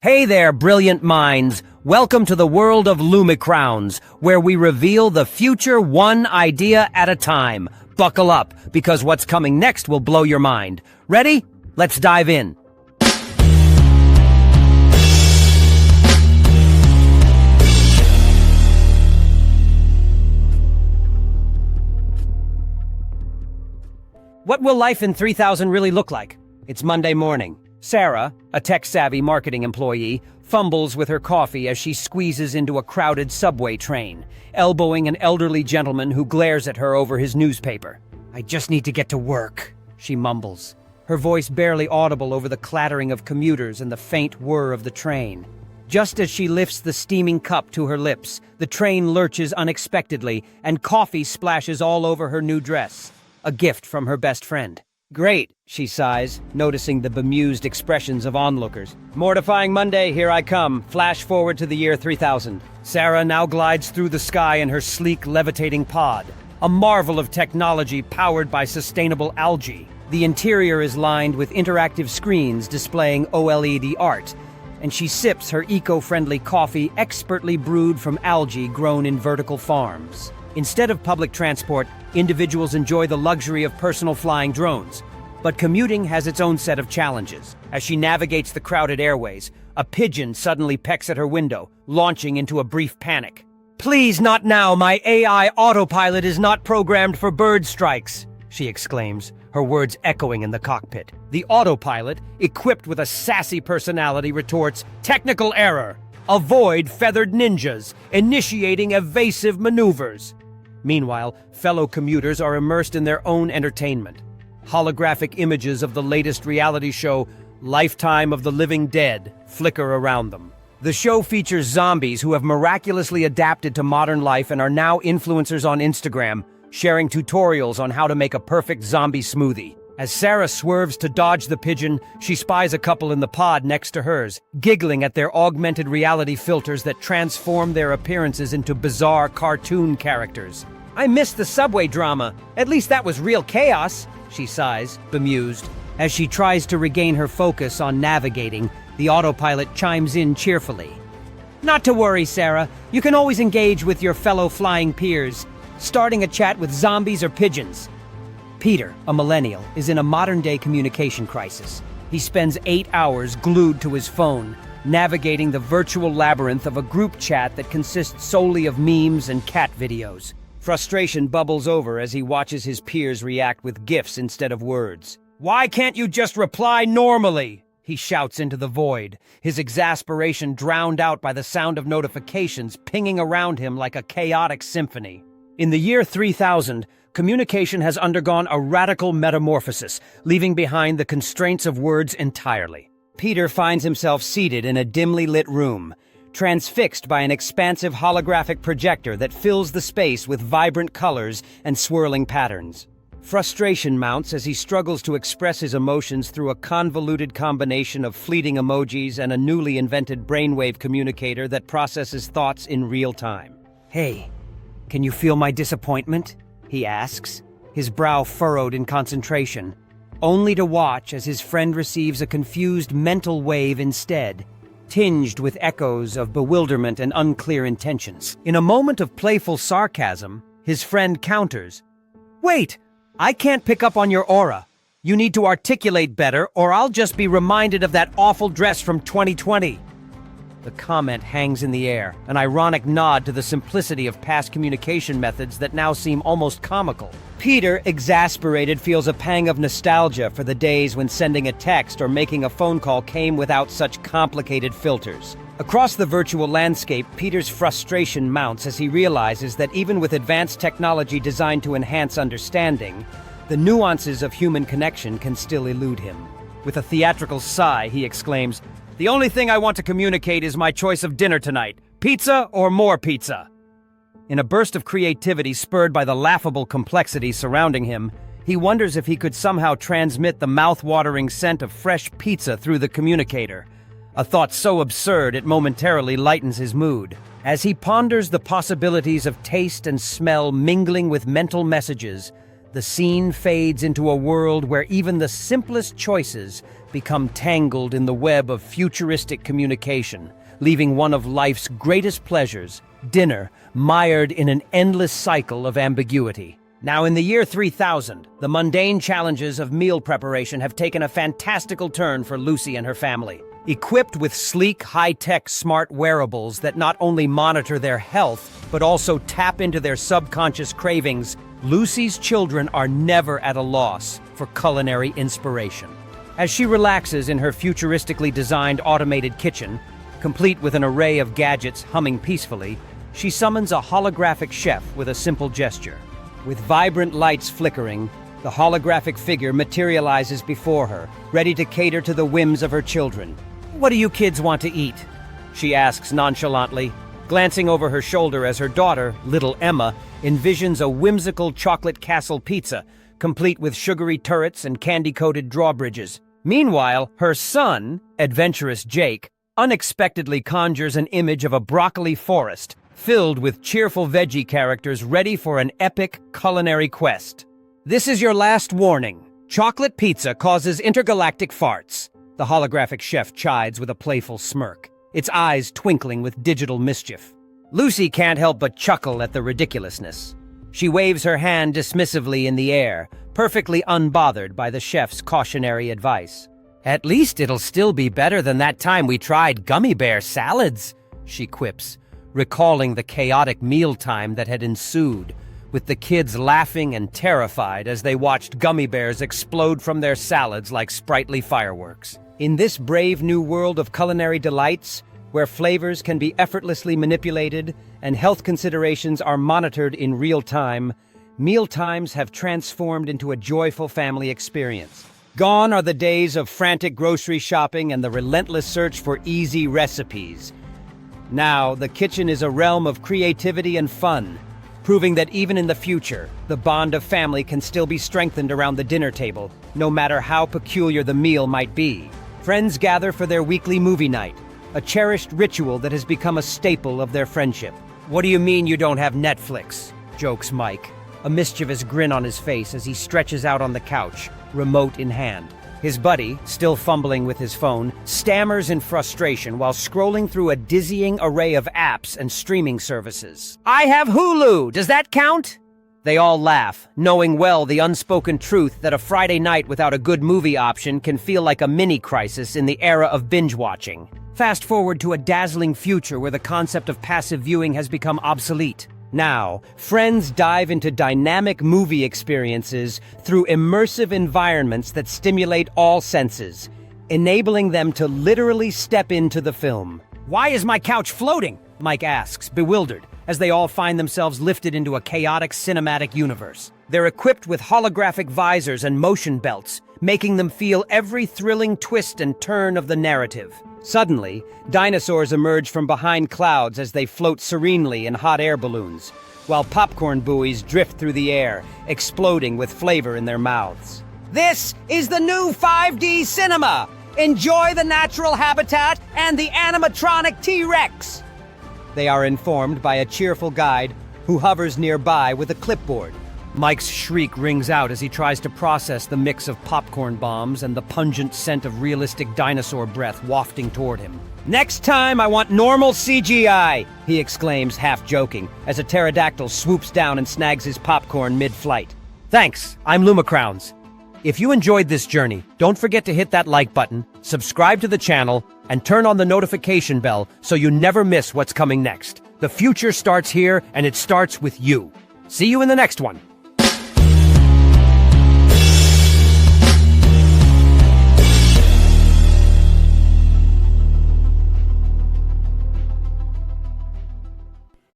Hey there, brilliant minds! Welcome to the world of Lumicrowns, where we reveal the future one idea at a time. Buckle up, because what's coming next will blow your mind. Ready? Let's dive in. What will life in 3000 really look like? It's Monday morning. Sarah, a tech-savvy marketing employee, fumbles with her coffee as she squeezes into a crowded subway train, elbowing an elderly gentleman who glares at her over his newspaper. "I just need to get to work," she mumbles, her voice barely audible over the clattering of commuters and the faint whir of the train. Just as she lifts the steaming cup to her lips, the train lurches unexpectedly, and coffee splashes all over her new dress. A gift from her best friend. "Great," she sighs, noticing the bemused expressions of onlookers. "Mortifying Monday, here I come. Flash forward to the year 3000. Sarah now glides through the sky in her sleek, levitating pod, a marvel of technology powered by sustainable algae. The interior is lined with interactive screens displaying OLED art, and she sips her eco-friendly coffee expertly brewed from algae grown in vertical farms. Instead of public transport, individuals enjoy the luxury of personal flying drones. But commuting has its own set of challenges. As she navigates the crowded airways, a pigeon suddenly pecks at her window, launching into a brief panic. "Please, not now! My AI autopilot is not programmed for bird strikes!" she exclaims, her words echoing in the cockpit. The autopilot, equipped with a sassy personality, retorts, "Technical error! Avoid feathered ninjas, initiating evasive maneuvers." Meanwhile, fellow commuters are immersed in their own entertainment. Holographic images of the latest reality show, Lifetime of the Living Dead, flicker around them. The show features zombies who have miraculously adapted to modern life and are now influencers on Instagram, sharing tutorials on how to make a perfect zombie smoothie. As Sarah swerves to dodge the pigeon, she spies a couple in the pod next to hers, giggling at their augmented reality filters that transform their appearances into bizarre cartoon characters. "I missed the subway drama. At least that was real chaos," she sighs, bemused. As she tries to regain her focus on navigating, the autopilot chimes in cheerfully. "Not to worry, Sarah. You can always engage with your fellow flying peers, starting a chat with zombies or pigeons." Peter, a millennial, is in a modern-day communication crisis. He spends 8 hours glued to his phone, navigating the virtual labyrinth of a group chat that consists solely of memes and cat videos. Frustration bubbles over as he watches his peers react with GIFs instead of words. "Why can't you just reply normally?" he shouts into the void, his exasperation drowned out by the sound of notifications pinging around him like a chaotic symphony. In the year 3000, communication has undergone a radical metamorphosis, leaving behind the constraints of words entirely. Peter finds himself seated in a dimly lit room, transfixed by an expansive holographic projector that fills the space with vibrant colors and swirling patterns. Frustration mounts as he struggles to express his emotions through a convoluted combination of fleeting emojis and a newly invented brainwave communicator that processes thoughts in real time. "Hey, can you feel my disappointment?" he asks, his brow furrowed in concentration, only to watch as his friend receives a confused mental wave instead, tinged with echoes of bewilderment and unclear intentions. In a moment of playful sarcasm, his friend counters, "Wait, I can't pick up on your aura. You need to articulate better, or I'll just be reminded of that awful dress from 2020. The comment hangs in the air, an ironic nod to the simplicity of past communication methods that now seem almost comical. Peter, exasperated, feels a pang of nostalgia for the days when sending a text or making a phone call came without such complicated filters. Across the virtual landscape, Peter's frustration mounts as he realizes that even with advanced technology designed to enhance understanding, the nuances of human connection can still elude him. With a theatrical sigh, he exclaims, "The only thing I want to communicate is my choice of dinner tonight. Pizza or more pizza?" In a burst of creativity spurred by the laughable complexity surrounding him, he wonders if he could somehow transmit the mouth-watering scent of fresh pizza through the communicator, a thought so absurd it momentarily lightens his mood. As he ponders the possibilities of taste and smell mingling with mental messages, the scene fades into a world where even the simplest choices become tangled in the web of futuristic communication, leaving one of life's greatest pleasures, dinner, mired in an endless cycle of ambiguity. Now, in the year 3000, the mundane challenges of meal preparation have taken a fantastical turn for Lucy and her family. Equipped with sleek, high-tech smart wearables that not only monitor their health, but also tap into their subconscious cravings, Lucy's children are never at a loss for culinary inspiration. As she relaxes in her futuristically designed automated kitchen, complete with an array of gadgets humming peacefully, she summons a holographic chef with a simple gesture. With vibrant lights flickering, the holographic figure materializes before her, ready to cater to the whims of her children. "What do you kids want to eat?" she asks nonchalantly, glancing over her shoulder as her daughter, little Emma, envisions a whimsical chocolate castle pizza, complete with sugary turrets and candy-coated drawbridges. Meanwhile, her son, adventurous Jake, unexpectedly conjures an image of a broccoli forest, filled with cheerful veggie characters ready for an epic culinary quest. "This is your last warning. Chocolate pizza causes intergalactic farts," the holographic chef chides with a playful smirk, its eyes twinkling with digital mischief. Lucy can't help but chuckle at the ridiculousness. She waves her hand dismissively in the air, perfectly unbothered by the chef's cautionary advice. "At least it'll still be better than that time we tried gummy bear salads," she quips, recalling the chaotic mealtime that had ensued, with the kids laughing and terrified as they watched gummy bears explode from their salads like sprightly fireworks. In this brave new world of culinary delights, where flavors can be effortlessly manipulated and health considerations are monitored in real time, mealtimes have transformed into a joyful family experience. Gone are the days of frantic grocery shopping and the relentless search for easy recipes. Now, the kitchen is a realm of creativity and fun, proving that even in the future, the bond of family can still be strengthened around the dinner table, no matter how peculiar the meal might be. Friends gather for their weekly movie night, a cherished ritual that has become a staple of their friendship. "What do you mean you don't have Netflix?" jokes Mike, a mischievous grin on his face as he stretches out on the couch, remote in hand. His buddy, still fumbling with his phone, stammers in frustration while scrolling through a dizzying array of apps and streaming services. "I have Hulu! Does that count?" They all laugh, knowing well the unspoken truth that a Friday night without a good movie option can feel like a mini-crisis in the era of binge-watching. Fast forward to a dazzling future where the concept of passive viewing has become obsolete. Now, friends dive into dynamic movie experiences through immersive environments that stimulate all senses, enabling them to literally step into the film. "Why is my couch floating?" Mike asks, bewildered, as they all find themselves lifted into a chaotic cinematic universe. They're equipped with holographic visors and motion belts, making them feel every thrilling twist and turn of the narrative. Suddenly, dinosaurs emerge from behind clouds as they float serenely in hot air balloons, while popcorn buoys drift through the air, exploding with flavor in their mouths. "This is the new 5D cinema! Enjoy the natural habitat and the animatronic T-Rex!" They are informed by a cheerful guide who hovers nearby with a clipboard. Mike's shriek rings out as he tries to process the mix of popcorn bombs and the pungent scent of realistic dinosaur breath wafting toward him. "Next time, I want normal CGI!" he exclaims, half-joking, as a pterodactyl swoops down and snags his popcorn mid-flight. Thanks, I'm Lumacrowns. If you enjoyed this journey, don't forget to hit that like button, subscribe to the channel, and turn on the notification bell so you never miss what's coming next. The future starts here, and it starts with you. See you in the next one.